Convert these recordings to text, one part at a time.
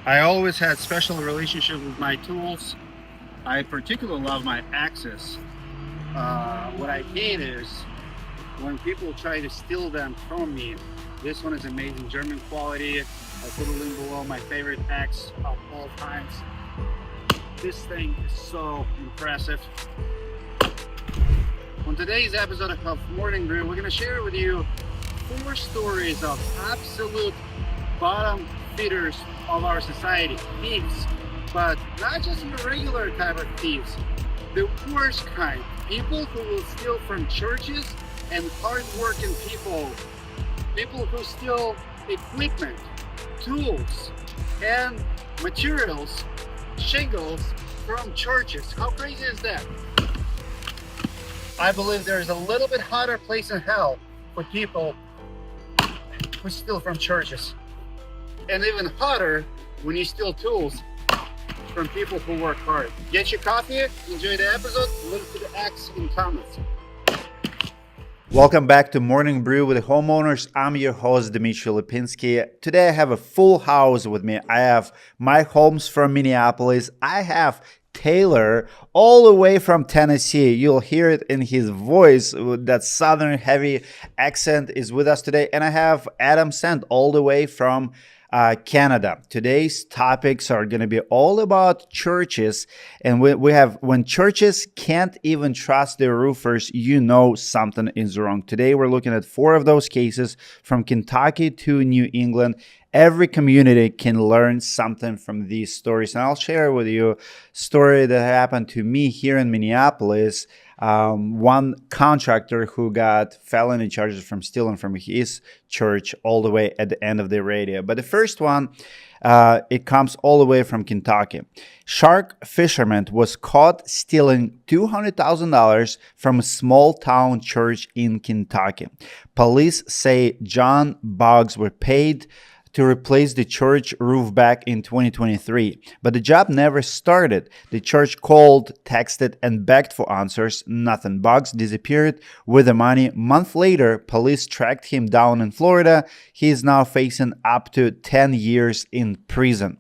I always had special relationship with my tools. I particularly love my axes. What I hate is when people try to steal them from me. This one is amazing German quality. I put a link below, my favorite axe of all times. This thing is so impressive. On today's episode of Morning Brew, we're going to share with you 4 stories of absolute bottom feeders of our society, thieves, but not just your regular type of thieves, the worst kind, people who will steal from churches and hard-working people who steal equipment, tools, and materials, shingles from churches. How crazy is that? I believe there is a little bit hotter place in hell for people who steal from churches. And even hotter when you steal tools from people who work hard. Get your coffee, enjoy the episode, link to the X in comments. Welcome back to Morning Brew with the Homeowners. I'm your host, Dmitry Lipinski. Today I have a full house with me. I have Mike Holmes from Minneapolis. I have Taylor all the way from Tennessee. You'll hear it in his voice. That southern heavy accent is with us today. And I have Adam Sent all the way from Canada. Today's topics are going to be all about churches, and we have when churches can't even trust their roofers, you know something is wrong. Today we're looking at 4 of those cases from Kentucky to New England. Every community can learn something from these stories, and I'll share with you a story that happened to me here in Minneapolis. One contractor who got felony charges from stealing from his church all the way at the end of the radio. But the first one, it comes all the way from Kentucky. Shark fisherman was caught stealing $200,000 from a small town church in Kentucky. Police say John Boggs were paid to replace the church roof back in 2023. But the job never started. The church called, texted, and begged for answers. Nothing. Boggs disappeared with the money. A month later, police tracked him down in Florida. He is now facing up to 10 years in prison.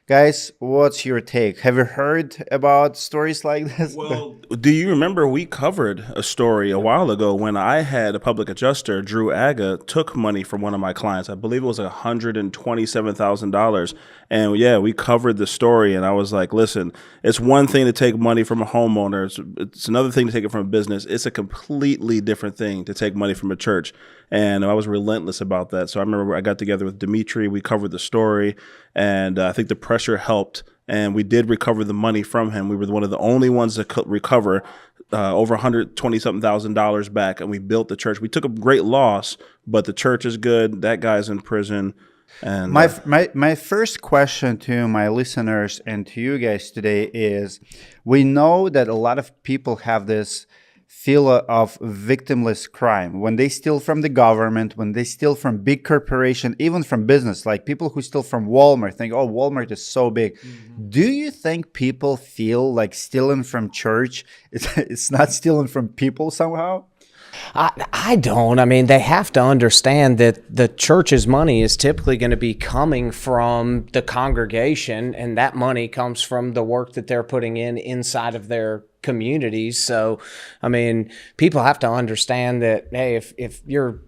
Guys, what's your take? Have you heard about stories like this? Well, do you remember we covered a story a while ago when I had a public adjuster, Drew Aga, took money from one of my clients. I believe it was $127,000. And yeah, we covered the story. And I was like, listen, it's one thing to take money from a homeowner. It's another thing to take it from a business. It's a completely different thing to take money from a church. And I was relentless about that. So I remember I got together with Dimitri. We covered the story. And I think the pressure helped. And we did recover the money from him. We were one of the only ones that could recover over $120,000 back. And we built the church. We took a great loss, but the church is good. That guy's in prison. And my first question to my listeners and to you guys today is, we know that a lot of people have this feel of victimless crime when they steal from the government, when they steal from big corporation, even from business, like people who steal from Walmart think, oh, Walmart is so big. Do you think people feel like stealing from church, it's not stealing from people somehow? I don't. I mean, they have to understand that the church's money is typically going to be coming from the congregation, and that money comes from the work that they're putting in inside of their communities. So, I mean, people have to understand that, hey, if you're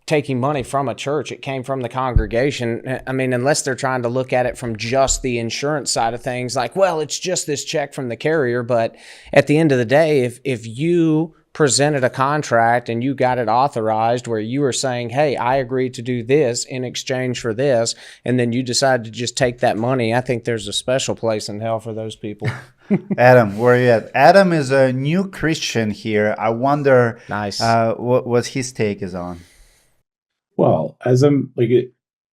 taking money from a church, it came from the congregation. I mean, unless they're trying to look at it from just the insurance side of things, like, well, it's just this check from the carrier. But at the end of the day, if you presented a contract and you got it authorized where you were saying, hey, I agreed to do this in exchange for this, and then you decide to just take that money, I think there's a special place in hell for those people. Adam, where are you at? Adam is a new Christian here. I wonder what his take is on. Well, as I'm like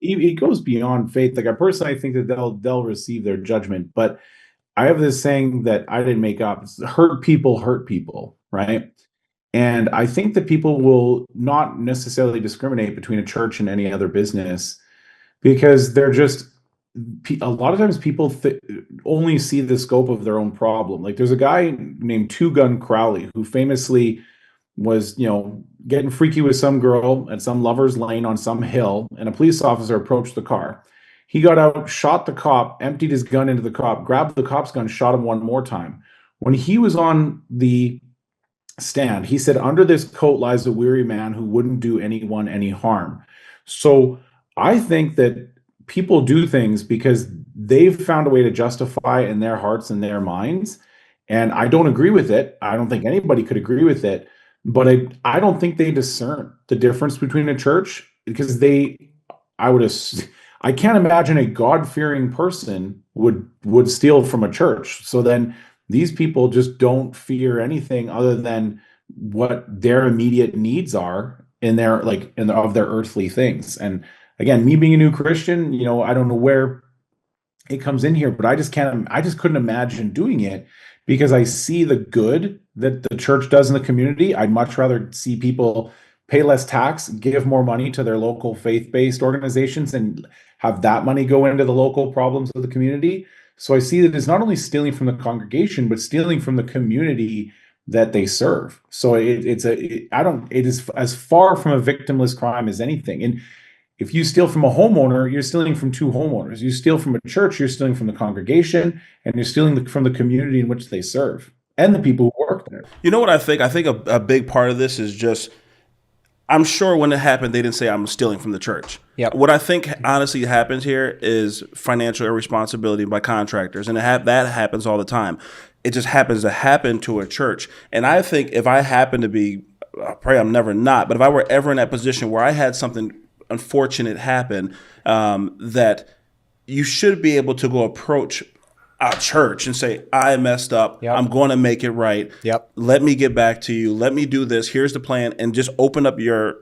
it goes beyond faith. Like I personally think that they'll receive their judgment. But I have this saying that I didn't make up. It's hurt people, right? And I think that people will not necessarily discriminate between a church and any other business because they're just a lot of times people only see the scope of their own problem. Like there's a guy named Two Gun Crowley who famously was, getting freaky with some girl at some lover's lane on some hill, and a police officer approached the car. He got out, shot the cop, emptied his gun into the cop, grabbed the cop's gun, shot him one more time. When he was on the stand, he said, "Under this coat lies a weary man who wouldn't do anyone any harm." So I think that people do things because they've found a way to justify in their hearts and their minds. And I don't agree with it. I don't think anybody could agree with it. But I don't think they discern the difference between a church because I would I can't imagine a God-fearing person would steal from a church. So then these people just don't fear anything other than what their immediate needs are in their of their earthly things. And again, me being a new Christian, I don't know where it comes in here, but I just couldn't imagine doing it because I see the good that the church does in the community. I'd much rather see people pay less tax, give more money to their local faith-based organizations, and have that money go into the local problems of the community. So I see that it's not only stealing from the congregation, but stealing from the community that they serve. So it is as far from a victimless crime as anything. And if you steal from a homeowner, you're stealing from two homeowners. You steal from a church, you're stealing from the congregation, and you're stealing from the community in which they serve and the people who work there. You know what I think? I think a big part of this is just, I'm sure when it happened, they didn't say I'm stealing from the church. Yep. What I think honestly happens here is financial irresponsibility by contractors, and that happens all the time. It just happens to happen to a church. And I think if I happen to be, I pray I'm never not, but if I were ever in that position where I had something unfortunate happen, that you should be able to go approach a church and say, I messed up. Yep. I'm going to make it right. Yep. Let me get back to you. Let me do this. Here's the plan. And just open up your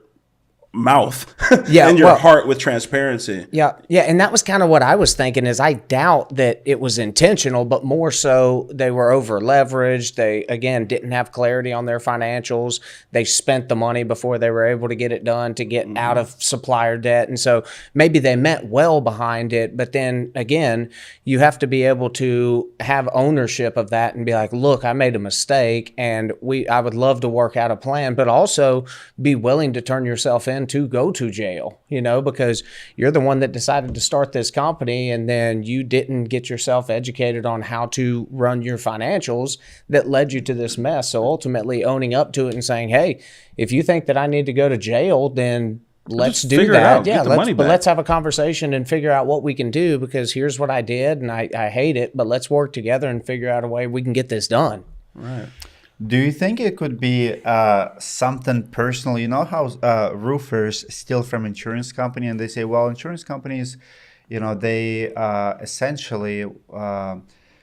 mouth and your heart with transparency. Yeah. And that was kind of what I was thinking is I doubt that it was intentional, but more so they were over leveraged. They, again, didn't have clarity on their financials. They spent the money before they were able to get it done to get out of supplier debt. And so maybe they meant well behind it, but then again, you have to be able to have ownership of that and be like, look, I made a mistake and I would love to work out a plan, but also be willing to turn yourself in to go to jail, because you're the one that decided to start this company and then you didn't get yourself educated on how to run your financials that led you to this mess. So ultimately owning up to it and saying, hey, if you think that I need to go to jail, then let's do that. Yeah, let's have a conversation and figure out what we can do because here's what I did and I hate it, but let's work together and figure out a way we can get this done. Right. Do you think it could be something personal? You know how roofers steal from insurance company and they say, well, insurance companies, they essentially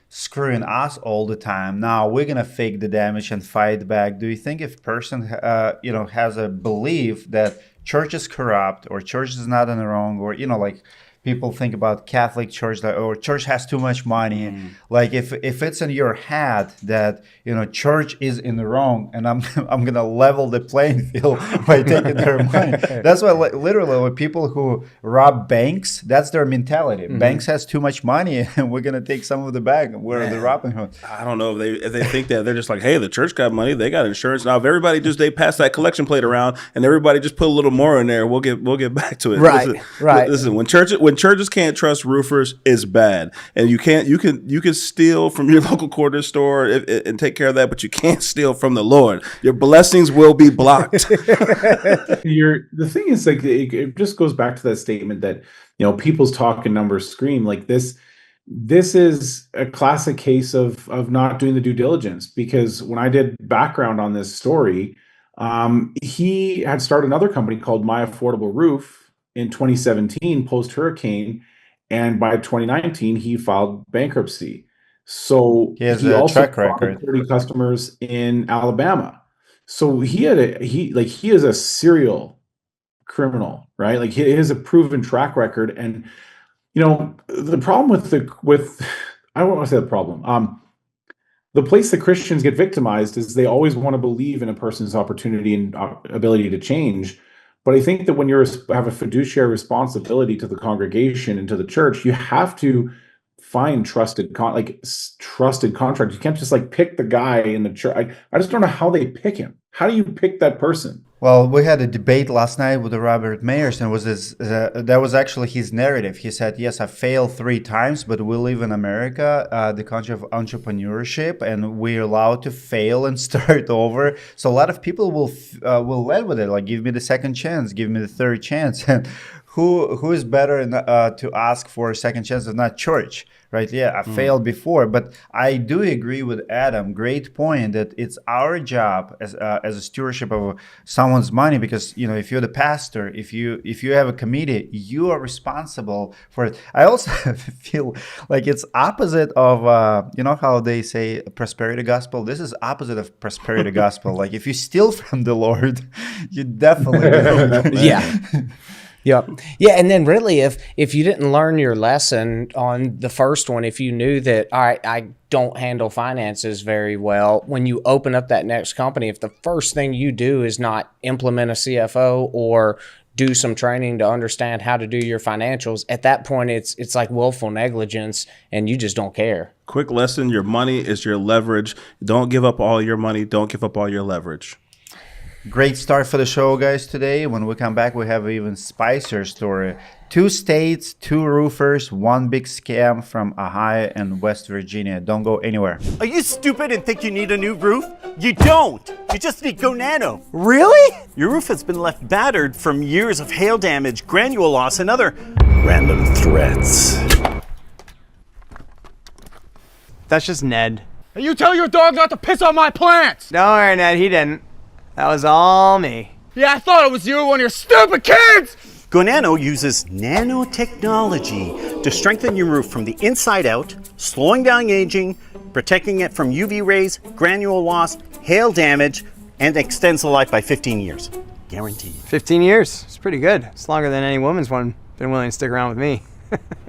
screwing us all the time. Now we're going to fake the damage and fight back. Do you think if person, has a belief that church is corrupt or church is not in the wrong or, like people think about Catholic church or church has too much money. Like if it's in your head that church is in the wrong, and I'm gonna level the playing field by taking their money. That's why literally with people who rob banks, that's their mentality. Banks has too much money, and we're gonna take some of the bag. Where they're robbing from. I don't know if they think that. They're just like, hey, the church got money, they got insurance. Now if everybody they pass that collection plate around and everybody just put a little more in there, we'll get back to it. Right. Listen, when churches can't trust roofers, it's bad. And you can steal from your local corner store and take care of that, but you can't steal from the Lord. Your blessings will be blocked. The thing is, like, it just goes back to that statement that people's talk and numbers scream. Like this is a classic case of not doing the due diligence, because when I did background on this story, he had started another company called My Affordable Roof in 2017 post hurricane, and by 2019 he filed bankruptcy. So he has he a also track record. 30 customers in Alabama. So he is a serial criminal, right? Like he has a proven track record. And the problem with I don't want to say the problem. The place that Christians get victimized is they always want to believe in a person's opportunity and ability to change. But I think that when you have a fiduciary responsibility to the congregation and to the church, you have to find trusted contractors. You can't just pick the guy in the church. I just don't know how they pick him. How do you pick that person? Well, we had a debate last night with Robert Mayers, and was this that was actually his narrative. He said, "Yes, I failed 3 times, but we live in America, the country of entrepreneurship, and we're allowed to fail and start over." So a lot of people will lead with it, like, "Give me the second chance, give me the third chance." And who is better to ask for a second chance if not church? Right? Yeah, I failed before, but I do agree with Adam. Great point that it's our job as a stewardship of someone's money, because if you're the pastor, if you have a committee, you are responsible for it. I also feel like it's opposite of how they say prosperity gospel. This is opposite of prosperity gospel. Like, if you steal from the Lord, you definitely do. Yeah. Yep. Yeah, and then really, if you didn't learn your lesson on the first one, if you knew that, all right, I don't handle finances very well, when you open up that next company, if the first thing you do is not implement a CFO or do some training to understand how to do your financials, at that point it's like willful negligence, and you just don't care. Quick lesson: your money is your leverage. Don't give up all your money. Don't give up all your leverage. Great start for the show, guys, today. When we come back, we have an even spicier story. 2 states, 2 roofers, 1 big scam from Ohio and West Virginia. Don't go anywhere. Are you stupid and think you need a new roof? You don't. You just need Go Nano. Really? Your roof has been left battered from years of hail damage, granule loss, and other random threats. That's just Ned. Hey, you tell your dog not to piss on my plants! Don't worry, Ned, he didn't. That was all me. Yeah, I thought it was you, one of your stupid kids! Go Nano uses nanotechnology to strengthen your roof from the inside out, slowing down aging, protecting it from UV rays, granule loss, hail damage, and extends the life by 15 years. Guaranteed. 15 years. It's pretty good. It's longer than any woman's one been willing to stick around with me.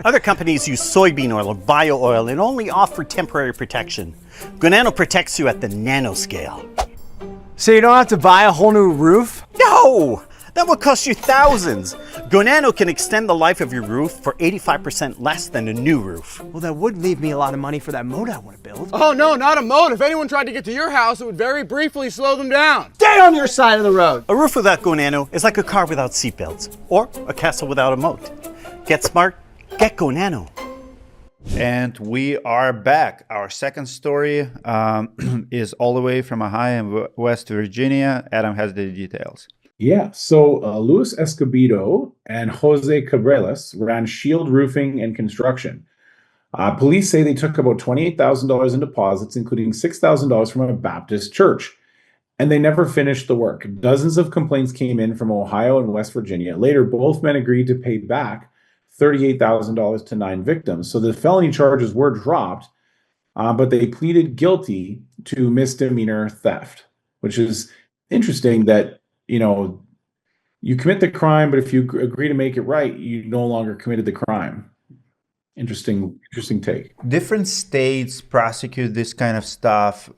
Other companies use soybean oil or bio oil and only offer temporary protection. Go Nano protects you at the nanoscale. So you don't have to buy a whole new roof? No! That would cost you thousands. Go Nano can extend the life of your roof for 85% less than a new roof. Well, that would leave me a lot of money for that moat I want to build. Oh no, not a moat. If anyone tried to get to your house, it would very briefly slow them down. Stay on your side of the road. A roof without Go Nano is like a car without seatbelts, or a castle without a moat. Get smart, get Go Nano. And we are back. Our second story is all the way from Ohio and West Virginia. Adam has the details. Yeah, so Luis Escobedo and Jose Cabreras ran Shield Roofing and Construction. Police say they took about $28,000 in deposits, including $6,000 from a Baptist church, and they never finished the work. Dozens of complaints came in from Ohio and West Virginia. Later, both men agreed to pay back $38,000 to 9 victims. So the felony charges were dropped, but they pleaded guilty to misdemeanor theft, which is interesting that, you commit the crime, but if you agree to make it right, you no longer committed the crime. Interesting take. Different states prosecute this kind of stuff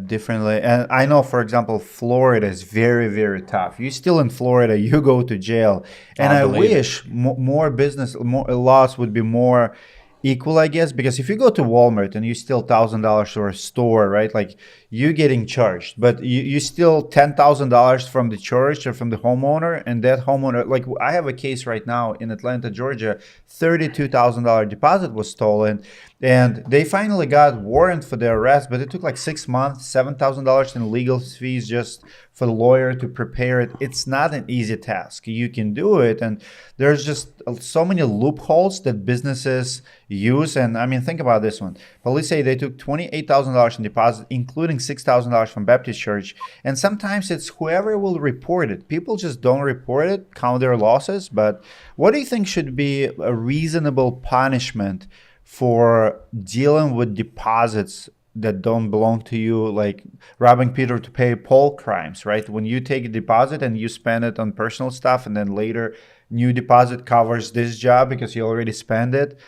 differently. And I know, for example, Florida is very, very tough. You're still in Florida, you go to jail. And I wish more laws would be more equal, I guess, because if you go to Walmart and you steal $1,000 or a store, right, like, you're getting charged, but you steal $10,000 from the church or from the homeowner, and that homeowner, like, I have a case right now in Atlanta, Georgia, $32,000 deposit was stolen, and they finally got warrant for the arrest, but it took like 6 months, $7,000 in legal fees just for the lawyer to prepare it. It's not an easy task. You can do it, and there's just so many loopholes that businesses use. And I mean, think about this one. Police say they took $28,000 in deposit, including $6,000 from Baptist Church. And sometimes it's whoever will report it. People just don't report it, count their losses. But what do you think should be a reasonable punishment for dealing with deposits that don't belong to you, like robbing Peter to pay Paul crimes, right? When you take a deposit and you spend it on personal stuff, and then later new deposit covers this job because you already spent it.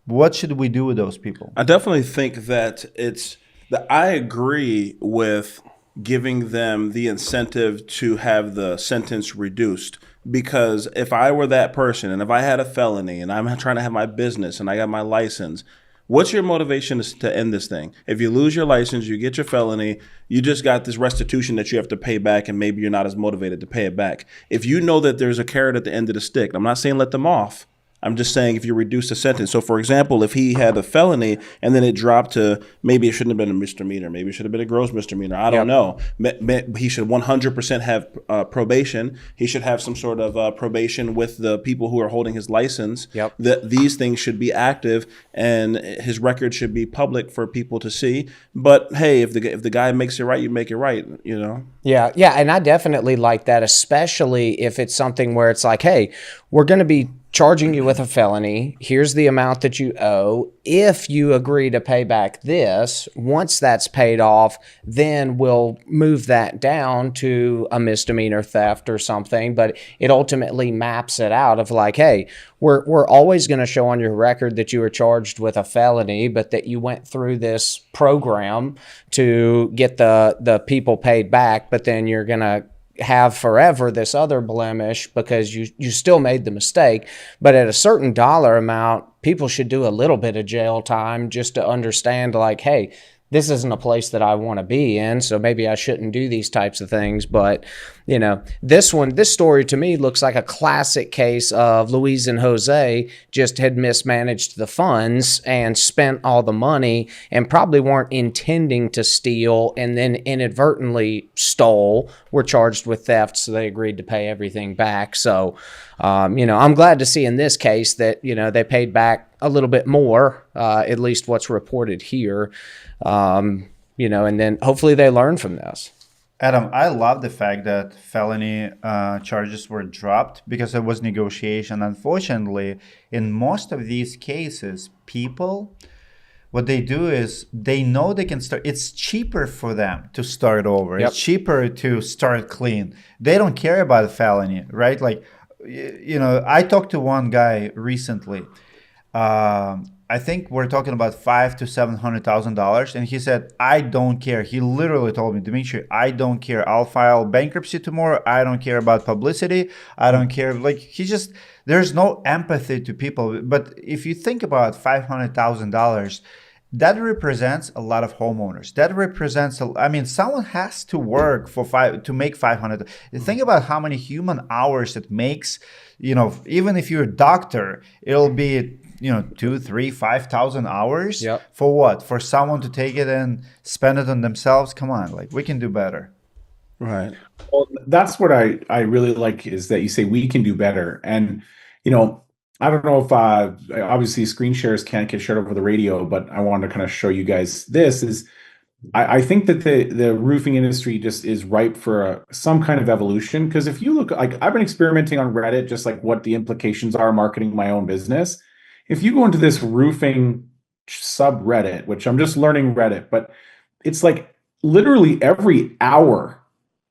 What should we do with those people? I definitely think that I agree with giving them the incentive to have the sentence reduced, because if I were that person and if I had a felony and I'm trying to have my business and I got my license, What's your motivation to end this thing? If you lose your license, you get your felony, you just got this restitution that you have to pay back, and maybe you're not as motivated to pay it back. If you know that there's a carrot at the end of the stick, I'm not saying let them off. I'm just saying if you reduce the sentence. So, for example, if he had a felony and then it dropped to maybe it shouldn't have been a misdemeanor, maybe it should have been a gross misdemeanor. I don't know. He should 100% have probation. He should have some sort of probation with the people who are holding his license. These things should be active and his record should be public for people to see. But hey, if the guy makes it right, you make it right. You know. Yeah, and I definitely like that, especially if it's something where it's like, hey, we're going to be charging you with a felony. Here's the amount that you owe. If you agree to pay back this, once that's paid off, then we'll move that down to a misdemeanor theft or something. But it ultimately maps it out of like, hey, we're always going to show on your record that you were charged with a felony, but that you went through this program to get the people paid back, but then you're going to have forever this other blemish because you still made the mistake. But at a certain dollar amount, people should do a little bit of jail time just to understand like, hey, this isn't a place that I want to be in, so maybe I shouldn't do these types of things. But, you know, this story to me looks like a classic case of Luis and Jose just had mismanaged the funds and spent all the money and probably weren't intending to steal and then inadvertently stole, were charged with theft, so they agreed to pay everything back. So, you know, I'm glad to see in this case that, you know, they paid back a little bit more, at least what's reported here. You know, and then hopefully they learn from this. Adam, I love the fact that felony charges were dropped because it was negotiation. Unfortunately, in most of these cases, people, what they do is they know they can start. It's cheaper for them to start over. It's cheaper to start clean. They don't care about a felony, right? Like, you know, I talked to one guy recently. I think we're talking about $500,000 to $700,000, and he said, "I don't care." He literally told me, "Dimitri, I don't care. I'll file bankruptcy tomorrow. I don't care about publicity. I don't care." Like there's no empathy to people. But if you think about $500,000, that represents a lot of homeowners. That represents, I mean, someone has to work to make 500. Think about how many human hours it makes. You know, even if you're a doctor, it'll be, you know, 2, 3, 5,000 hours for what? For someone to take it and spend it on themselves? Come on, like we can do better. Right. Well, that's what I really like is that you say we can do better. And, you know, I don't know if obviously screen shares can't get shared over the radio, but I wanted to kind of show you guys this is I think that the roofing industry just is ripe for some kind of evolution. Because if you look, like I've been experimenting on Reddit, just like what the implications are marketing my own business. If you go into this roofing subreddit, which I'm just learning Reddit, but it's like literally every hour,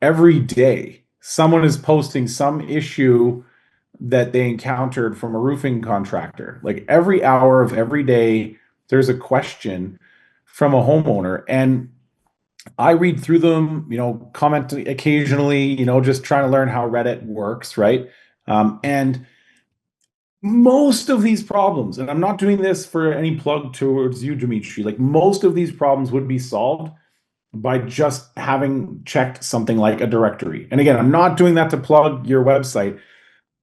every day, someone is posting some issue that they encountered from a roofing contractor. Like every hour of every day, there's a question from a homeowner. And I read through them, you know, comment occasionally, you know, just trying to learn how Reddit works, right? And most of these problems, and I'm not doing this for any plug towards you, Dimitri, like most of these problems would be solved by just having checked something like a directory. And again, I'm not doing that to plug your website,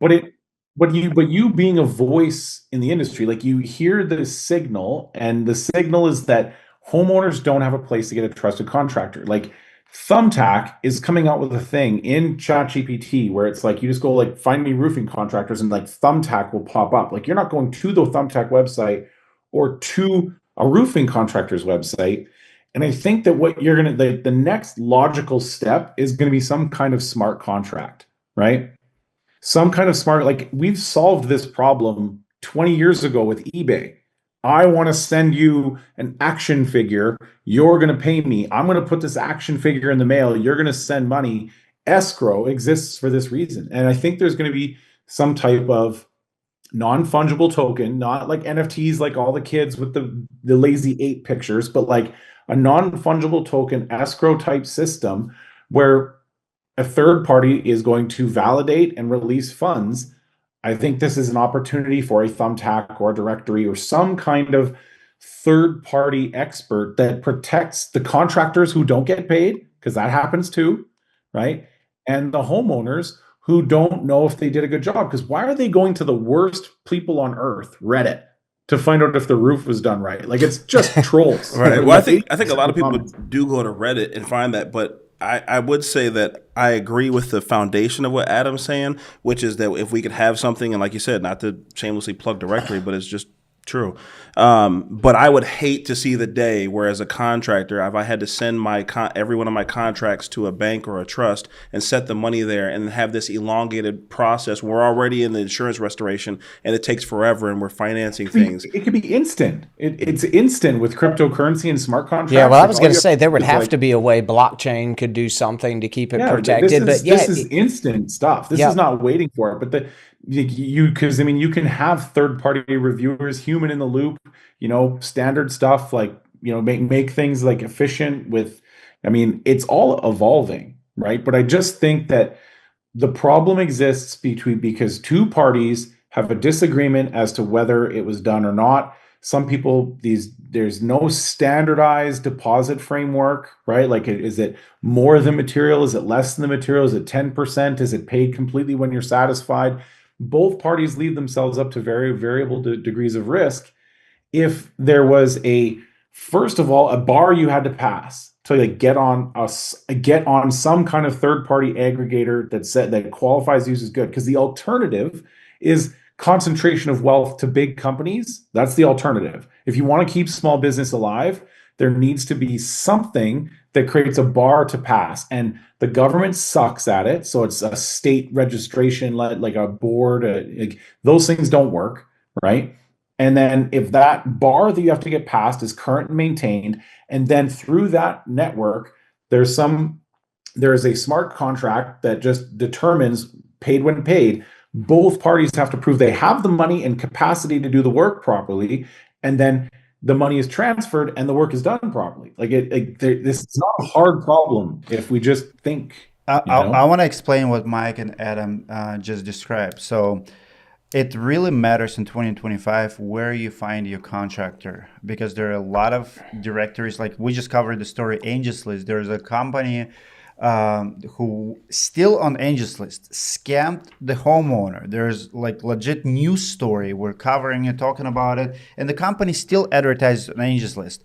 but you being a voice in the industry, like you hear the signal, and the signal is that homeowners don't have a place to get a trusted contractor. Like Thumbtack is coming out with a thing in ChatGPT where it's like you just go like find me roofing contractors and like Thumbtack will pop up. Like you're not going to the Thumbtack website or to a roofing contractor's website. And I think that what you're gonna the next logical step is gonna be some kind of smart contract, right? Some kind of smart, like we've solved this problem 20 years ago with eBay. I want to send you an action figure. You're going to pay me. I'm going to put this action figure in the mail. You're going to send money. Escrow exists for this reason. And I think there's going to be some type of non-fungible token, not like NFTs, like all the kids with the lazy 8 pictures, but like a non-fungible token escrow type system where a third party is going to validate and release funds. I think this is an opportunity for a Thumbtack or a directory or some kind of third-party expert that protects the contractors who don't get paid, because that happens too, right? And the homeowners who don't know if they did a good job. Because why are they going to the worst people on earth, Reddit, to find out if the roof was done right? Like, it's just trolls. Right. Well, I think a lot of people do go to Reddit and find that, but I would say that I agree with the foundation of what Adam's saying, which is that if we could have something, and like you said, not to shamelessly plug directory, but it's just true. But I would hate to see the day where, as a contractor, if I had to send every one of my contracts to a bank or a trust and set the money there and have this elongated process. We're already in the insurance restoration and it takes forever and we're financing things. It could be instant. It's instant with cryptocurrency and smart contracts. Yeah, well, I was going to say there would have to be a way blockchain could do something to keep it protected. This is instant stuff. This is not waiting for it. But you can have third-party reviewers, human in the loop, standard stuff, like, make things like efficient with, it's all evolving, right? But I just think that the problem exists because two parties have a disagreement as to whether it was done or not. Some people, there's no standardized deposit framework, right? Like, is it more than material? Is it less than the material? Is it 10%? Is it paid completely when you're satisfied? Both parties leave themselves up to very variable degrees of risk. If there was first of all, a bar you had to pass to get on some kind of third-party aggregator that qualifies you as good, because the alternative is concentration of wealth to big companies. That's the alternative. If you want to keep small business alive, there needs to be something that creates a bar to pass. And the government sucks at it. So it's a state registration, like a board. Those things don't work, right? And then if that bar that you have to get past is current and maintained, and then through that network, there is a smart contract that just determines paid when paid. Both parties have to prove they have the money and capacity to do the work properly, and then the money is transferred and the work is done properly. This is not a hard problem if we just think. I want to explain what Mike and Adam just described. So it really matters in 2025 where you find your contractor, because there are a lot of directories. Like, we just covered the story Angels List. There's a company who still on Angels List scammed the homeowner. There's legit news story. We're covering it, talking about it, and the company still advertises on Angels List.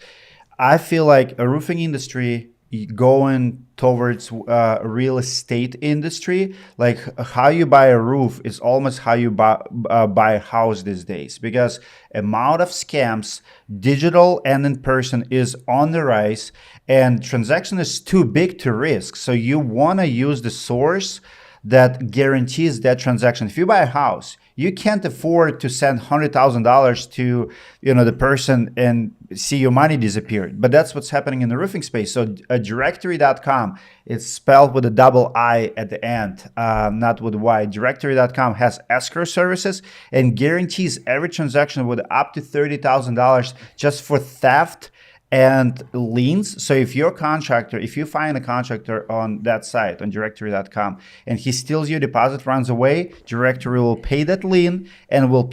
I feel like a roofing industry going towards real estate industry, like how you buy a roof is almost how you buy a house these days, because amount of scams, digital and in person, is on the rise, and transaction is too big to risk. So you want to use the source that guarantees that transaction. If you buy a house, you can't afford to send $100,000 to the person and see your money disappear. But that's what's happening in the roofing space. So directory.com, it's spelled with a double I at the end, not with Y. Directory.com has escrow services and guarantees every transaction with up to $30,000 just for theft and liens. So if you find a contractor on that site, on directory.com, and he steals your deposit, runs away, directory will pay that lien and will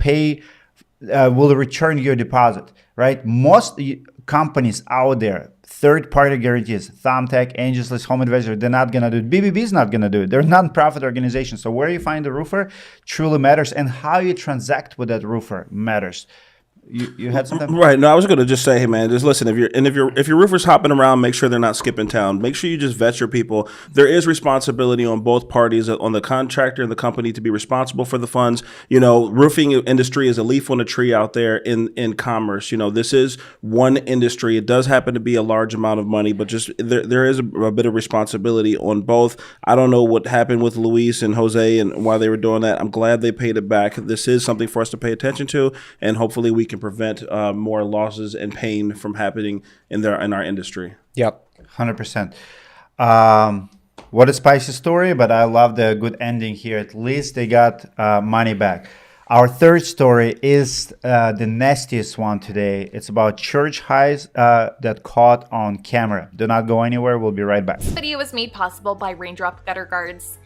return your deposit, right? Most companies out there, third-party guarantees, Thumbtack, Angels List, Home Advisor, they're not going to do it. BBB is not going to do it. They're a non-profit organization. So where you find the roofer truly matters, and how you transact with that roofer matters. You had something? Right. No, I was going to just say, hey man, just listen. If your roofer's hopping around, make sure they're not skipping town. Make sure you just vet your people. There is responsibility on both parties, on the contractor and the company, to be responsible for the funds. Roofing industry is a leaf on a tree out there in commerce. This is one industry. It does happen to be a large amount of money, but just there is a bit of responsibility on both. I don't know what happened with Luis and Jose and why they were doing that. I'm glad they paid it back. This is something for us to pay attention to, and hopefully we can prevent more losses and pain from happening in our industry. Yep, 100%. What a spicy story, but I love the good ending here. At least they got money back. Our third story is the nastiest one today. It's about church highs that caught on camera. Do not go anywhere. We'll be right back. This video was made possible by Raindrop Gutter Guards.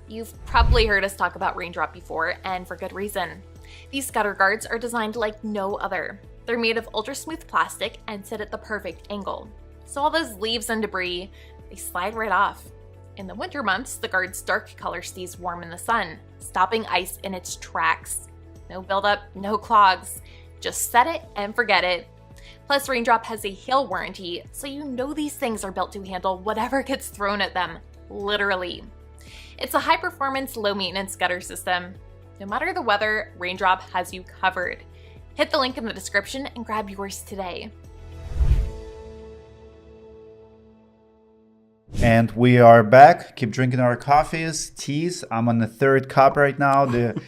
You've probably heard us talk about Raindrop before, and for good reason. These gutter guards are designed like no other. They're made of ultra smooth plastic and sit at the perfect angle. So all those leaves and debris, they slide right off. In the winter months, the guard's dark color stays warm in the sun, stopping ice in its tracks. No buildup, no clogs. Just set it and forget it. Plus, Raindrop has a hail warranty, so you know these things are built to handle whatever gets thrown at them, literally. It's a high-performance, low-maintenance gutter system. No matter the weather, Raindrop has you covered. Hit the link in the description and grab yours today. And we are back. Keep drinking our coffees, teas. I'm on the third cup right now. The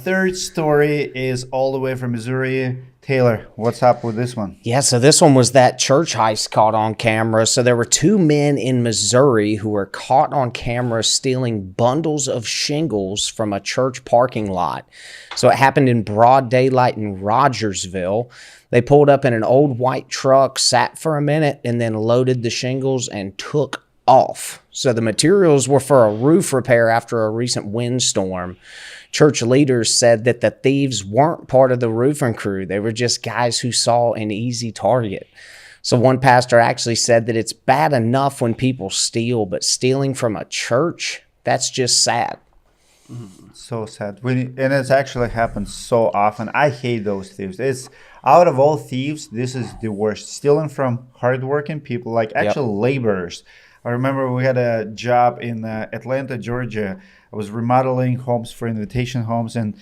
third story is all the way from Missouri. Taylor, what's up with this one? Yeah, so this one was that church heist caught on camera. So there were two men in Missouri who were caught on camera stealing bundles of shingles from a church parking lot. So it happened in broad daylight in Rogersville. They pulled up in an old white truck, sat for a minute, and then loaded the shingles and took off. So the materials were for a roof repair after a recent windstorm. Church leaders said that the thieves weren't part of the roofing crew. They were just guys who saw an easy target. So one pastor actually said that it's bad enough when people steal, but stealing from a church, that's just sad. So sad. And it's actually happened so often. I hate those thieves. It's out of all thieves, this is the worst. Stealing from hardworking people, like actual laborers. I remember we had a job in Atlanta, Georgia. I was remodeling homes for Invitation Homes, and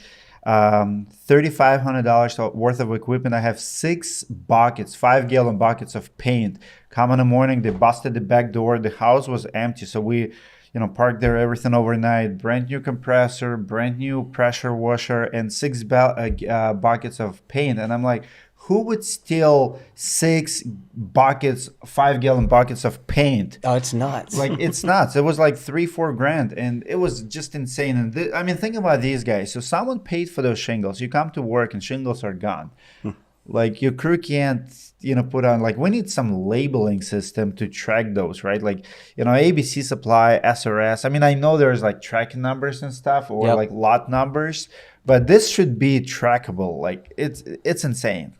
$3,500 worth of equipment. I have 6 buckets, 5-gallon buckets of paint. Come in the morning, they busted the back door. The house was empty, so we parked there, everything overnight. Brand new compressor, brand new pressure washer, and 6 buckets of paint. And I'm like, who would steal 6 buckets, 5-gallon buckets of paint? Oh, it's nuts. Like, it's nuts. It was like $3-4 grand, and it was just insane. And I mean, think about these guys. So someone paid for those shingles. You come to work and shingles are gone. Like, your crew can't, put on, like, we need some labeling system to track those, right? Like, ABC Supply, SRS. I mean, I know there's like tracking numbers and stuff, or like lot numbers, but this should be trackable. Like, it's insane.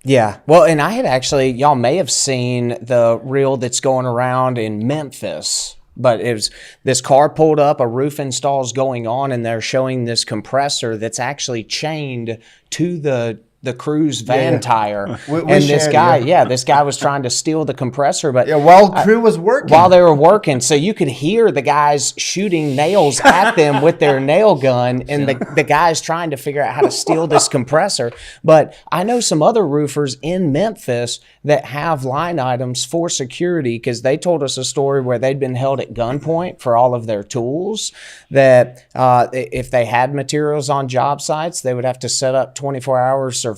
Yeah. Well, and I had actually, y'all may have seen the reel that's going around in Memphis, but it was this car pulled up, a roof install is going on, and they're showing this compressor that's actually chained to the crew's van tire. And this guy was trying to steal the compressor, but while crew was working. While they were working, so you could hear the guys shooting nails at them with their nail gun, and the guys trying to figure out how to steal this compressor. But I know some other roofers in Memphis that have line items for security, because they told us a story where they'd been held at gunpoint for all of their tools, that if they had materials on job sites, they would have to set up 24-hour surveillance,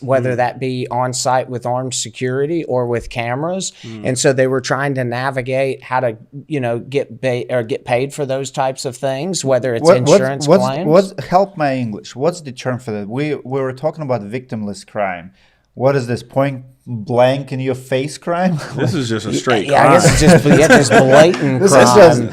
whether that be on site with armed security or with cameras. And so they were trying to navigate how to, get paid for those types of things, whether it's insurance claims. Help my English. What's the term for that? We were talking about victimless crime. What is this, point blank in your face crime? This is just a straight crime. I guess it's just blatant crime.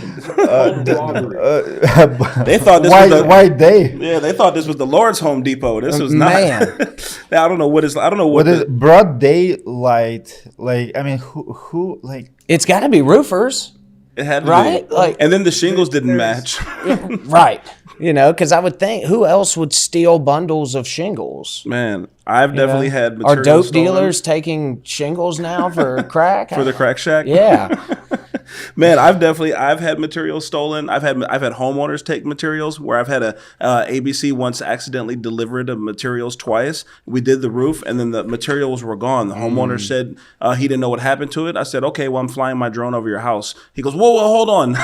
They thought this was why they? Yeah, they thought this was the Lord's Home Depot. This was not. I don't know what is. I don't know what is broad daylight. Like, I mean, who like? It's got to be roofers. It had to be. Like, and then the shingles didn't match. Right. Because I would think, who else would steal bundles of shingles? Man, I've definitely had materials Are dope stolen. Dealers taking shingles now for crack? For the crack shack? Yeah. Man, I've had materials stolen. I've had homeowners take materials where I've had a ABC once accidentally delivered the materials twice. We did the roof, and then the materials were gone. The homeowner said he didn't know what happened to it. I said, okay, well, I'm flying my drone over your house. He goes, whoa, hold on.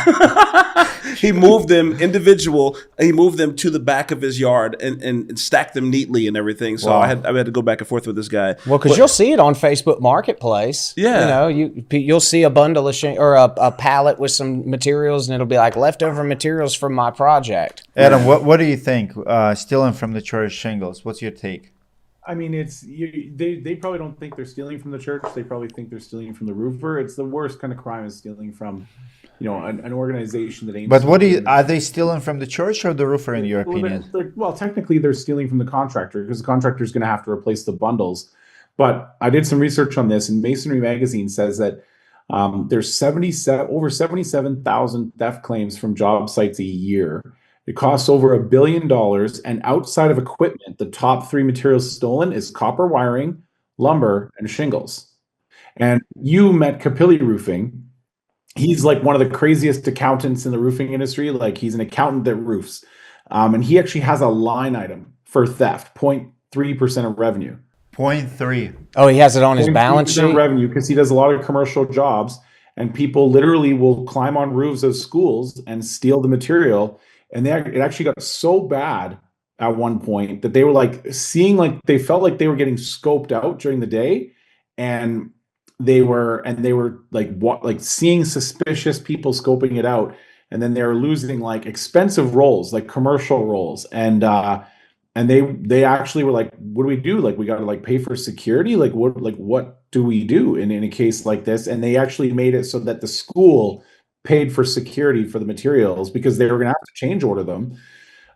He moved them He moved them to the back of his yard and stacked them neatly and everything. So I had to go back and forth with this guy. Well, because you'll see it on Facebook Marketplace. Yeah. You'll see a bundle of or a pallet with some materials, and it'll be like leftover materials from my project. Adam, what do you think? Stealing from the church shingles. What's your take? I mean, they probably don't think they're stealing from the church. They probably think they're stealing from the roofer. It's the worst kind of crime is stealing from, an organization that aims. But are they stealing from the church or the roofer, in your opinion? Well, technically, they're stealing from the contractor because the contractor is going to have to replace the bundles. But I did some research on this, and Masonry Magazine says that there's over 77,000 theft claims from job sites a year. It costs over $1 billion, and outside of equipment, the top 3 materials stolen is copper wiring, lumber, and shingles. And you met Capilli Roofing. He's like one of the craziest accountants in the roofing industry. Like, he's an accountant that roofs. And he actually has a line item for theft, 0.3% of revenue. 0.3. Oh, he has it on his balance sheet? Revenue, because he does a lot of commercial jobs, and people literally will climb on roofs of schools and steal the material. And it actually got so bad at one point that they were like they felt like they were getting scoped out during the day, and they were like seeing suspicious people scoping it out, and then they were losing like expensive roles, like commercial roles, and they actually were like, what do we do? Like, we got to like pay for security. Like, what do we do in a case like this? And they actually made it so that the school paid for security for the materials because they were going to have to change order them.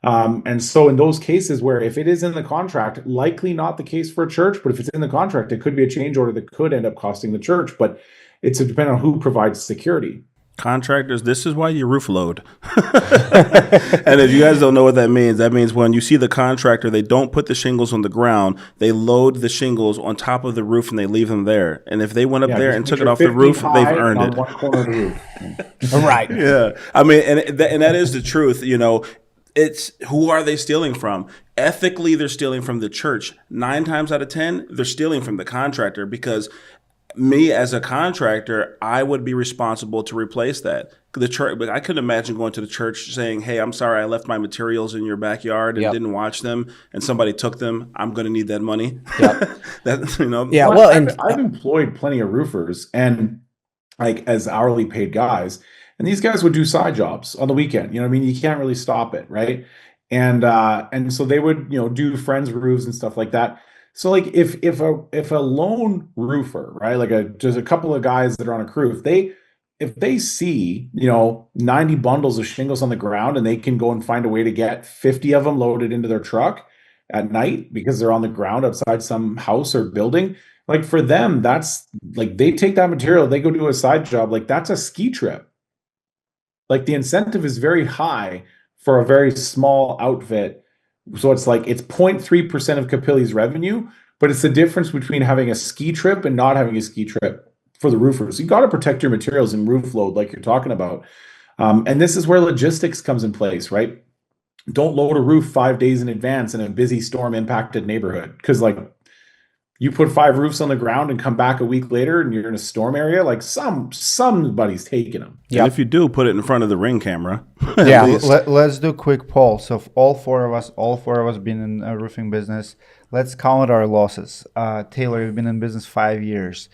And so in those cases where if it is in the contract, likely not the case for a church, but if it's in the contract, it could be a change order that could end up costing the church, but it's depending on who provides security. Contractors, this is why you roof load. And if you guys don't know what that means when you see the contractor, they don't put the shingles on the ground. They load the shingles on top of the roof and they leave them there. And if they went up there and took it off the roof, they've earned it. One corner of the roof. Right. Yeah. I mean, and that is the truth, It's who are they stealing from? Ethically, they're stealing from the church. 9 times out of 10, they're stealing from the contractor, because me as a contractor, I would be responsible to replace that. The church, but I couldn't imagine going to the church saying, "Hey, I'm sorry, I left my materials in your backyard and didn't watch them, and somebody took them. I'm going to need that money." Yep. Yeah. Well, I've employed plenty of roofers, and like as hourly paid guys, and these guys would do side jobs on the weekend. You know what I mean? You can't really stop it, right? And so they would do friends' roofs and stuff like that. So like if a lone roofer, right, like just a couple of guys that are on a crew, if they see 90 bundles of shingles on the ground and they can go and find a way to get 50 of them loaded into their truck at night because they're on the ground outside some house or building, like for them, that's like they take that material, they go do a side job, like that's a ski trip. Like the incentive is very high for a very small outfit. So it's 0.3% of Capilli's revenue, but it's the difference between having a ski trip and not having a ski trip for the roofers. You got to protect your materials and roof load like you're talking about. And this is where logistics comes in place, right? Don't load a roof 5 days in advance in a busy storm impacted neighborhood. Because you put 5 roofs on the ground and come back a week later and you're in a storm area, like somebody's taking them. Yeah. And if you do, put it in front of the Ring camera. Yeah. Let's do a quick poll. So if all four of us been in a roofing business, let's count our losses. Taylor, you've been in business 5 years.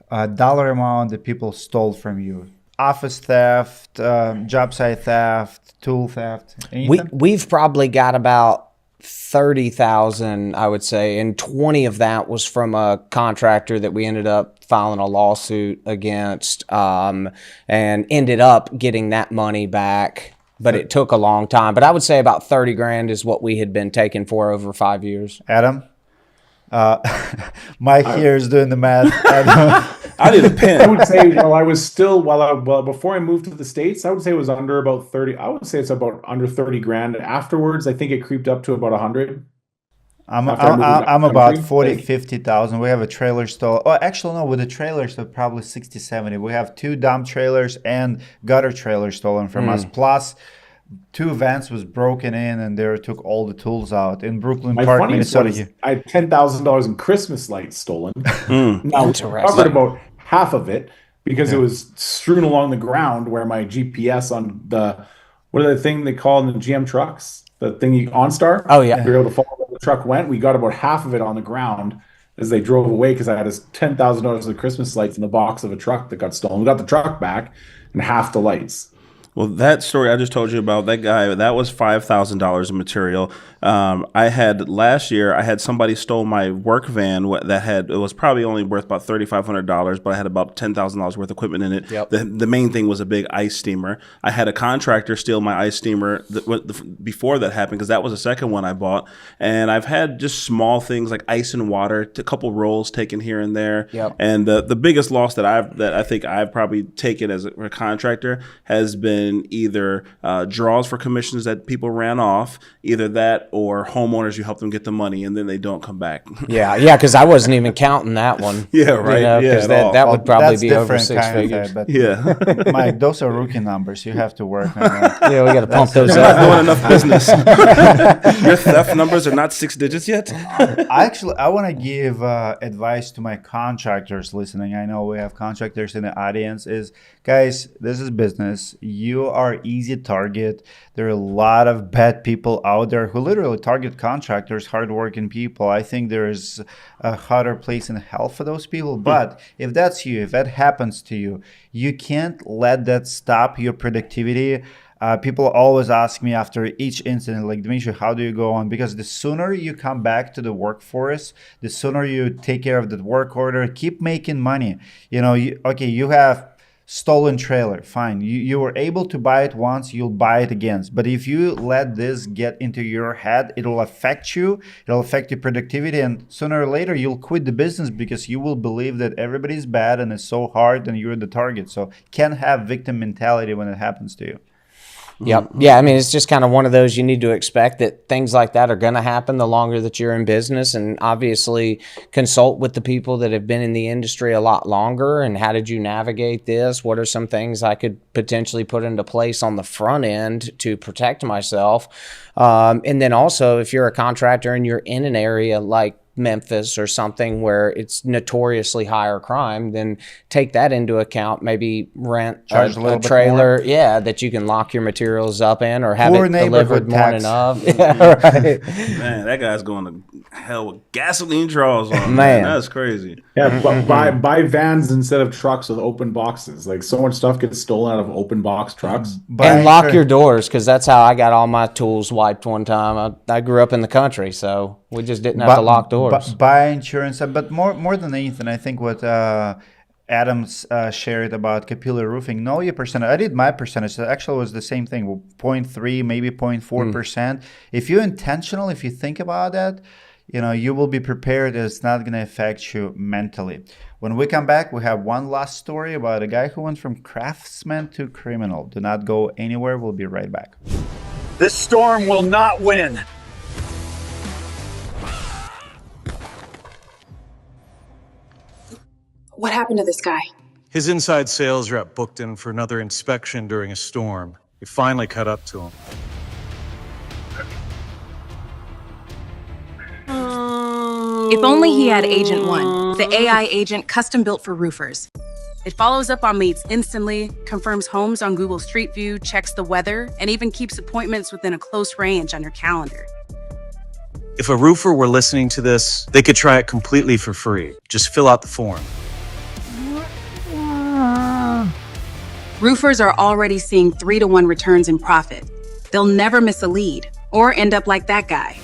Dollar amount that people stole from you. Office theft, job site theft, tool theft. We've probably got about 30,000, I would say, and 20 of that was from a contractor that we ended up filing a lawsuit against, and ended up getting that money back. But it took a long time. But I would say about 30 grand is what we had been taking for over 5 years. Adam? Mike here is doing the math. I need a pen. I would say before I moved to the States, I would say it was under about 30. I would say it's about under 30 grand. Afterwards, I think it creeped up to about 100. I'm about 40, 50,000. We have a trailer stall. Oh, actually, no, with the trailers, so probably 60, 70. We have 2 dump trailers and gutter trailers stolen from us. Plus, 2 vans was broken in and they took all the tools out in Brooklyn Park, Minnesota. I had $10,000 in Christmas lights stolen. Now I covered about half of it because it was strewn along the ground where my GPS on what are the thing they call in the GM trucks? The thing OnStar? Oh, yeah. We were able to follow where the truck went. We got about half of it on the ground as they drove away because I had $10,000 of Christmas lights in the box of a truck that got stolen. We got the truck back and half the lights. Well, that story I just told you about, that guy, that was $5,000 in material. I had last year, I had somebody stole my work van it was probably only worth about $3,500, but I had about $10,000 worth of equipment in it. Yep. The main thing was a big ice steamer. I had a contractor steal my ice steamer before that happened, because that was the second one I bought. And I've had just small things like ice and water, a couple rolls taken here and there. Yep. And the biggest loss that I think I've probably taken as a contractor has been either draws for commissions that people ran off, either that or homeowners, you help them get the money and then they don't come back. Yeah, because I wasn't even counting that one. Yeah, right. Because that would probably be over six figures. But Yeah. Mike, those are rookie numbers. You have to work on that. Yeah, we got to pump those You're not up. doing enough business. Your theft numbers are not 6 digits yet. I want to give advice to my contractors listening. I know we have contractors in the audience. Guys, this is business. You are easy target. There are a lot of bad people out there who literally target contractors, hardworking people. I think there is a harder place in hell for those people. But if that's you, if that happens to you, you can't let that stop your productivity. People always ask me after each incident, like, Dimitri, how do you go on? Because the sooner you come back to the workforce, the sooner you take care of that work order, keep making money. You have stolen trailer, fine. You were able to buy it once, you'll buy it again. But if you let this get into your head, it'll affect you. It'll affect your productivity, and sooner or later you'll quit the business because you will believe that everybody's bad and it's so hard and you're the target. So can't have victim mentality when it happens to you. Yep. Yeah. I mean, it's just kind of one of those, you need to expect that things like that are going to happen the longer that you're in business, and obviously consult with the people that have been in the industry a lot longer. And how did you navigate this? What are some things I could potentially put into place on the front end to protect myself? And then also, if you're a contractor and you're in an area like Memphis or something where it's notoriously higher crime, then take that into account. Maybe rent a trailer, that you can lock your materials up in, or have it delivered morning of. Yeah, right. Man, that guy's going to hell with gasoline draws on. Man, that's crazy. Yeah, buy vans instead of trucks with open boxes. Like, so much stuff gets stolen out of open box trucks. And lock your doors, because that's how I got all my tools wiped one time. I grew up in the country, so we just didn't have to lock doors. Buy insurance, but more than anything, I think what Adams shared about capillary roofing, know your percentage. I did my percentage. It actually was the same thing, 0.3, maybe 0.4%. If you're intentional, if you think about that, you will be prepared. It's not going to affect you mentally. When we come back, we have one last story about a guy who went from craftsman to criminal. Do not go anywhere. We'll be right back. This storm will not win. What happened to this guy? His inside sales rep booked him for another inspection during a storm. We finally caught up to him. If only he had Agent One, the AI agent custom built for roofers. It follows up on leads instantly, confirms homes on Google Street View, checks the weather, and even keeps appointments within a close range on your calendar. If a roofer were listening to this, they could try it completely for free. Just fill out the form. Roofers are already seeing 3-to-1 returns in profit. They'll never miss a lead or end up like that guy.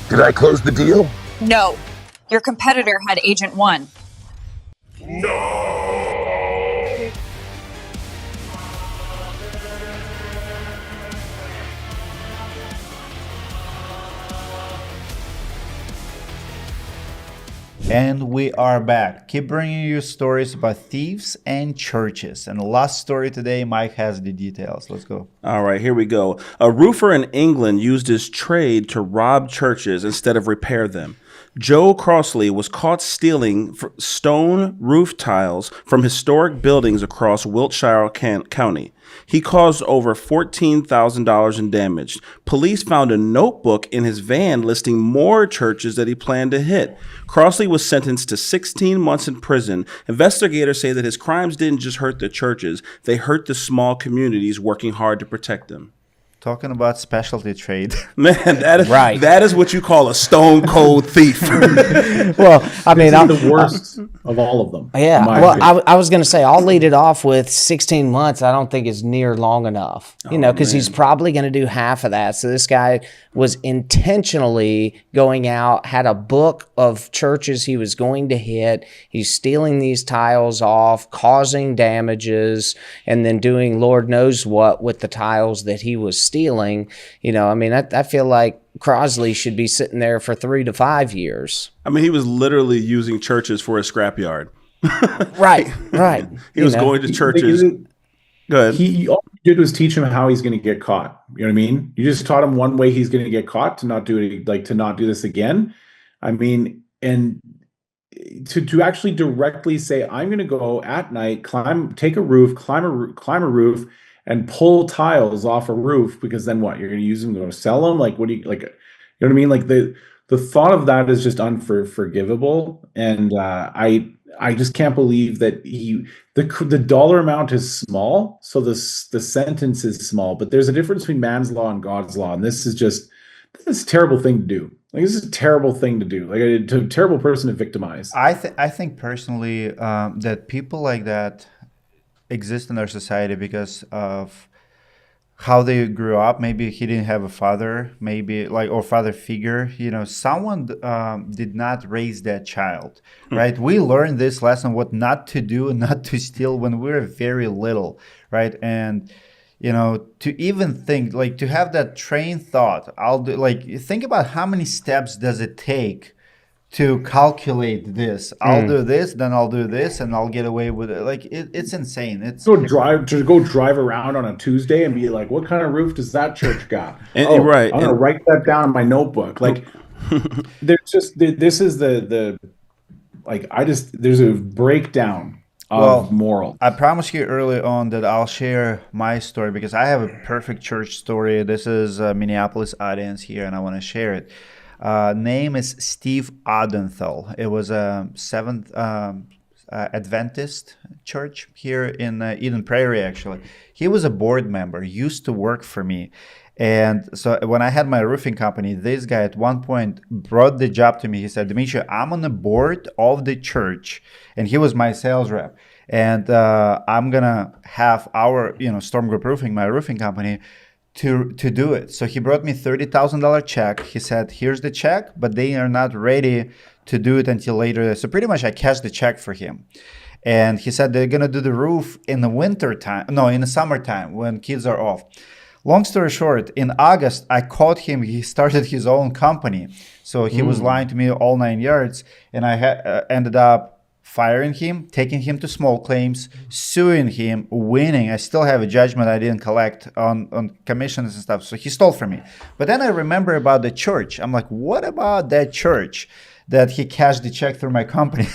Did I close the deal? No. Your competitor had Agent One. And we are back. Keep bringing you stories about thieves and churches. And the last story today, Mike has the details. Let's go. All right, here we go. A roofer in England used his trade to rob churches instead of repair them. Joe Crossley was caught stealing stone roof tiles from historic buildings across Wiltshire County. He caused over $14,000 in damage. Police found a notebook in his van listing more churches that he planned to hit. Crossley was sentenced to 16 months in prison. Investigators say that his crimes didn't just hurt the churches, they hurt the small communities working hard to protect them. talking about specialty trade. Man, that is Right. That is what you call a stone cold thief. Well, I mean, This is the worst of all of them. yeah. in my Well, opinion. I was going to say, I'll lead it off with 16 months. I don't think is near long enough, because he's probably going to do half of that. So this guy was intentionally going out, had a book of churches he was going to hit. He's stealing these tiles off, causing damages, and then doing Lord knows what with the tiles that he was stealing. I mean, I feel like Crosley should be sitting there for 3 to 5 years. I mean, he was literally using churches for a scrapyard. Right. He was going to churches. Go ahead. All you did was teach him how he's going to get caught. You know what I mean? You just taught him one way he's going to get caught, to not do it, like to not do this again. I mean, and to actually directly say, I'm going to go at night, take a roof, climb a roof, and pull tiles off a roof, because then what? You're going to use them to sell them? Like, what do you like? You know what I mean? Like the thought of that is just unforgivable, and I just can't believe that the dollar amount is small, so the sentence is small. But there's a difference between man's law and God's law, and this is a terrible thing to do. Like, this is a terrible thing to do. Like, a terrible person to victimize. I think personally that people like that exist in our society because of how they grew up. Maybe he didn't have a father, or father figure. Someone did not raise that child, right? We learned this lesson, what not to do, not to steal, when we were very little, right? And to even think, like, to have that train thought, think about how many steps does it take to calculate this. I'll do this, then I'll do this, and I'll get away with it. Like, it's insane. It's go drive around on a Tuesday and be like, what kind of roof does that church got? Right. I'm gonna write that down in my notebook. Like, there's a breakdown of moral. I promised you early on that I'll share my story, because I have a perfect church story. This is a Minneapolis audience here, and I want to share it. Name is Steve Odenthal. It was a Seventh Adventist church here in Eden Prairie, actually. He was a board member, used to work for me. And so when I had my roofing company, this guy at one point brought the job to me. He said, Dmitry, I'm on the board of the church. And he was my sales rep. And I'm going to have our, Storm Group Roofing, my roofing company, to do it. So he brought me $30,000 check. He said, here's the check, but they are not ready to do it until later. So pretty much I cashed the check for him. And he said they're going to do the roof in the summertime when kids are off. Long story short, in August, I caught him. He started his own company. So he was lying to me all 9 yards. And I ended up firing him, taking him to small claims, suing him, winning. I still have a judgment I didn't collect on commissions and stuff. So he stole from me. But then I remember about the church. I'm like, what about that church that he cashed the check through my company?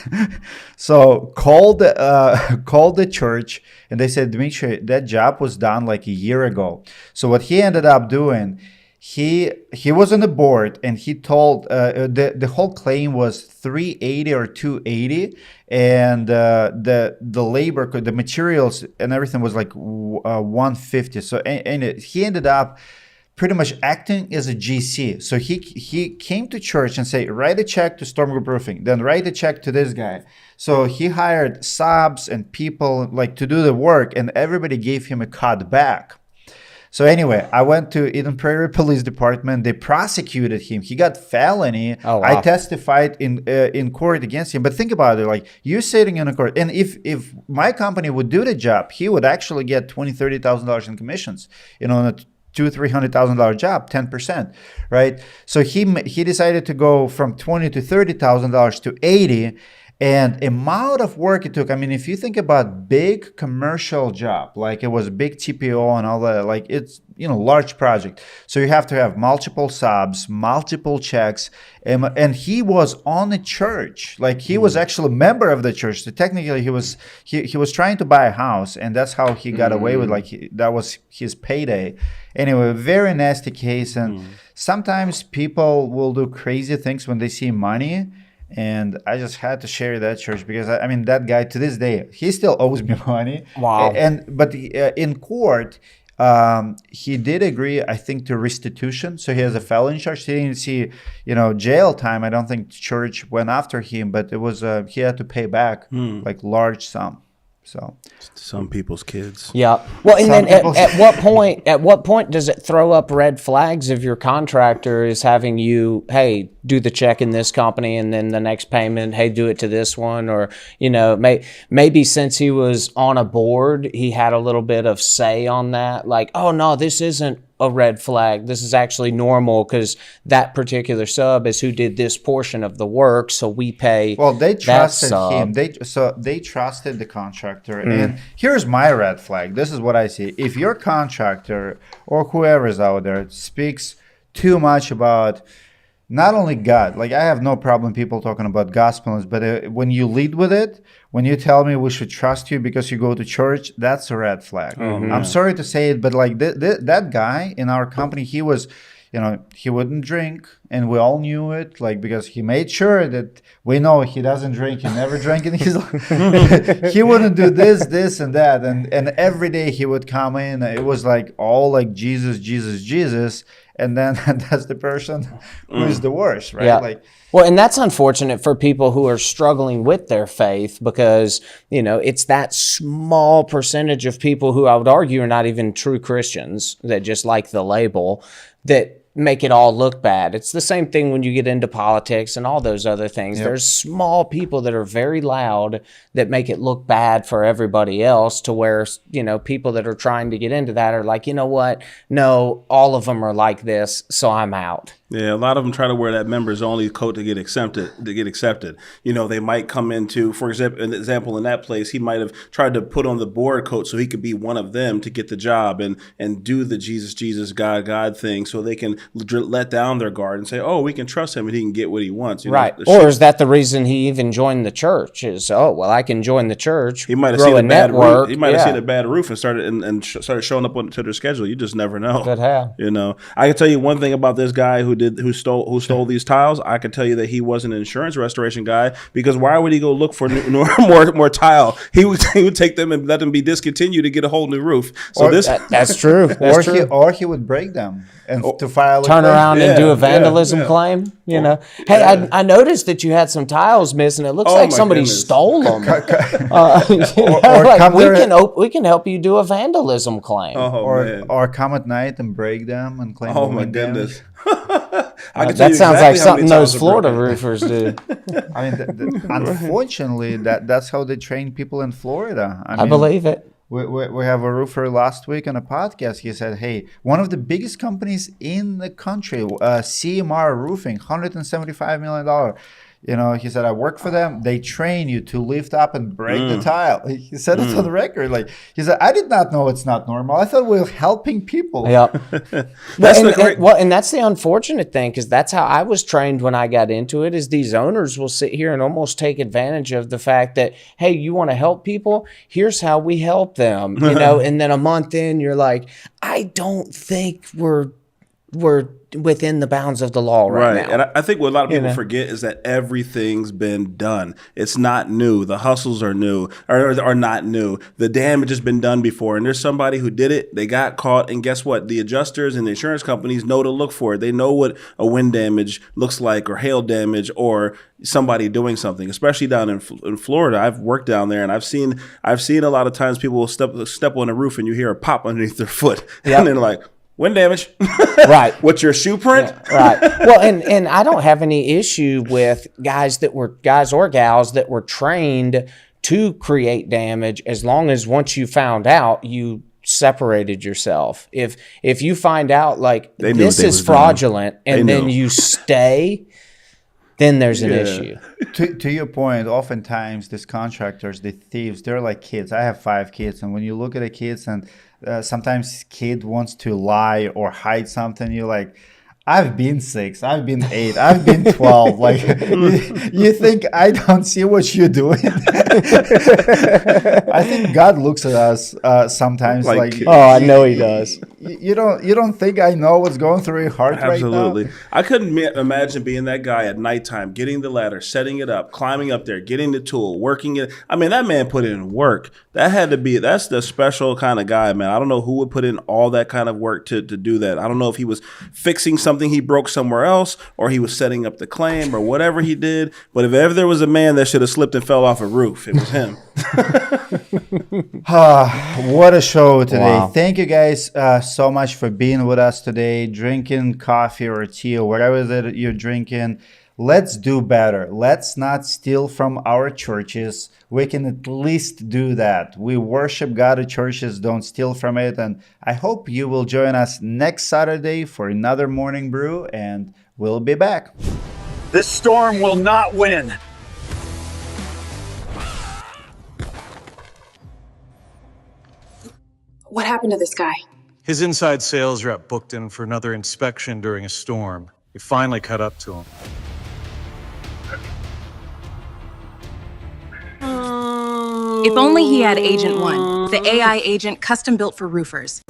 So called the church, and they said, Dmitry, that job was done like a year ago. So what he ended up doing, he was on the board, and he told the whole claim was $380 or $280, and the labor, the materials and everything was like $150. So and he ended up pretty much acting as a GC. So he came to church and say, write a check to Storm Group Roofing, then write a check to this guy. So he hired subs and people like to do the work, and everybody gave him a cut back. So anyway, I went to Eden Prairie Police Department. They prosecuted him. He got felony. Oh, wow. I testified in court against him. But think about it, like, you're sitting in a court, and if my company would do the job, he would actually get $20,000-$30,000 in commissions. On a $200,000-$300,000 job, 10%, right? So he decided to go from $20,000 to $30,000 to $80,000. And amount of work it took. I mean, if you think about big commercial job, like it was big TPO and all that, like it's, large project. So you have to have multiple subs, multiple checks. And he was on the church. Like he was actually a member of the church. So technically he was trying to buy a house, and that's how he got away with, that was his payday. Anyway, very nasty case. And sometimes people will do crazy things when they see money. And I just had to share that church because I mean that guy to this day, he still owes me money. Wow. But in court, he did agree, I think, to restitution. So he has a felony charge. He didn't see, jail time. I don't think church went after him, but it was he had to pay back like large sum. So some people's kids. Yeah. Well, and then at what point does it throw up red flags if your contractor is having you, hey, do the check in this company, and then the next payment, hey, do it to this one, or maybe since he was on a board, he had a little bit of say on that. Like, oh no, this isn't a red flag. This is actually normal because that particular sub is who did this portion of the work, so we pay. Well, they trusted him. They trusted the contractor. And here's my red flag. This is what I see. If your contractor or whoever is out there speaks too much about not only God, like I have no problem people talking about gospel, but when you lead with it, when you tell me we should trust you because you go to church, that's a red flag. I'm sorry to say it, but like that guy in our company, he was, he wouldn't drink, and we all knew it, like because he made sure that we know he doesn't drink. He never drank in his life. He wouldn't do this, and that, and every day he would come in. It was like all like Jesus, Jesus, Jesus. And then that's the person who is the worst, right? Yeah. Well, and that's unfortunate for people who are struggling with their faith because, it's that small percentage of people who I would argue are not even true Christians that just like the label that make it all look bad. It's the same thing when you get into politics and all those other things. Yep. There's small people that are very loud that make it look bad for everybody else, to where, people that are trying to get into that are like, you know what? No, all of them are like this, so I'm out. Yeah, a lot of them try to wear that members only coat to get accepted. They might come into, for example, in that place, he might have tried to put on the board coat so he could be one of them to get the job and do the Jesus, God thing, so they can let down their guard and say, oh, we can trust him and he can get what he wants. Right. Or is that the reason he even joined the church? Is, I can join the church. He might have seen a bad roof. He might have seen a bad roof and started showing up to their schedule. You just never know. Could have. I can tell you one thing about this guy who stole these tiles. I can tell you that he was an insurance restoration guy, because why would he go look for more tile? He would take them and let them be discontinued to get a whole new roof. So that's true. Or he would break them and to file turn around and do a vandalism claim. Hey, I noticed that you had some tiles missing. It looks like somebody stole them. We can help you do a vandalism claim. Or come at night and break them and claim. Oh my goodness. That sounds like something those Florida roofers do. I mean, unfortunately, that's how they train people in Florida. I believe it. We have a roofer last week on a podcast. He said, hey, one of the biggest companies in the country, CMR Roofing, $175 million. He said, I work for them. They train you to lift up and break the tile. He said it on the record. Like, he said, I did not know it's not normal. I thought we were helping people. Yeah. And that's the unfortunate thing, because that's how I was trained when I got into it, is these owners will sit here and almost take advantage of the fact that, hey, you want to help people? Here's how we help them. And then a month in, you're like, I don't think we're within the bounds of the law right now. And I think what a lot of people forget is that everything's been done. It's not new. The hustles are new, or are not new. The damage has been done before, and there's somebody who did it. They got caught, and guess what? The adjusters and the insurance companies know to look for it. They know what a wind damage looks like, or hail damage, or somebody doing something. Especially down in Florida, I've worked down there, and I've seen a lot of times people will step on a roof, and you hear a pop underneath their foot, and they're like, wind damage. Right. What's your shoe print? Yeah, right. Well, and I don't have any issue with guys or gals that were trained to create damage, as long as once you found out, you separated yourself. If you find out like this is fraudulent and then you stay, then there's an issue. To your point, oftentimes these contractors, the thieves, they're like kids. I have 5 kids, and when you look at the kids, and sometimes kid wants to lie or hide something, you're like, I've been 6, I've been 8, I've been 12. Like, you think I don't see what you're doing? I think God looks at us sometimes like, oh, I know He does. You don't think I know what's going through your heart Absolutely. right now? I couldn't imagine being that guy at nighttime, getting the ladder, setting it up, climbing up there, getting the tool, working it. I mean, that man put in work. That's the special kind of guy, man. I don't know who would put in all that kind of work to do that. I don't know if he was fixing something he broke somewhere else, or he was setting up the claim, or whatever he did. But if ever there was a man that should have slipped and fell off a roof, it was him. What a show today. Wow. Thank you guys so much for being with us today, drinking coffee or tea or whatever that you're drinking. Let's do better. Let's not steal from our churches. We can at least do that. We worship God at churches, don't steal from it. And I hope you will join us next Saturday for another Morning Brew, and we'll be back. This storm will not win. What happened to this guy? His inside sales rep booked in for another inspection during a storm. We finally caught up to him. If only he had Agent 1, the AI agent custom built for roofers.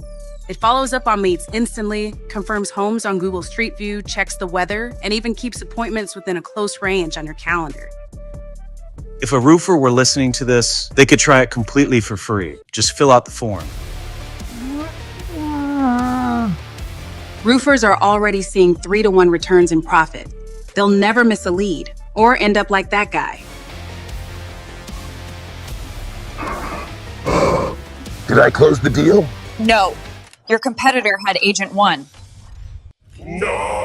It follows up on leads instantly, confirms homes on Google Street View, checks the weather, and even keeps appointments within a close range on your calendar. If a roofer were listening to this, they could try it completely for free. Just fill out the form. Roofers are already seeing 3-to-1 returns in profit. They'll never miss a lead or end up like that guy. Did I close the deal? No. Your competitor had Agent 1. No!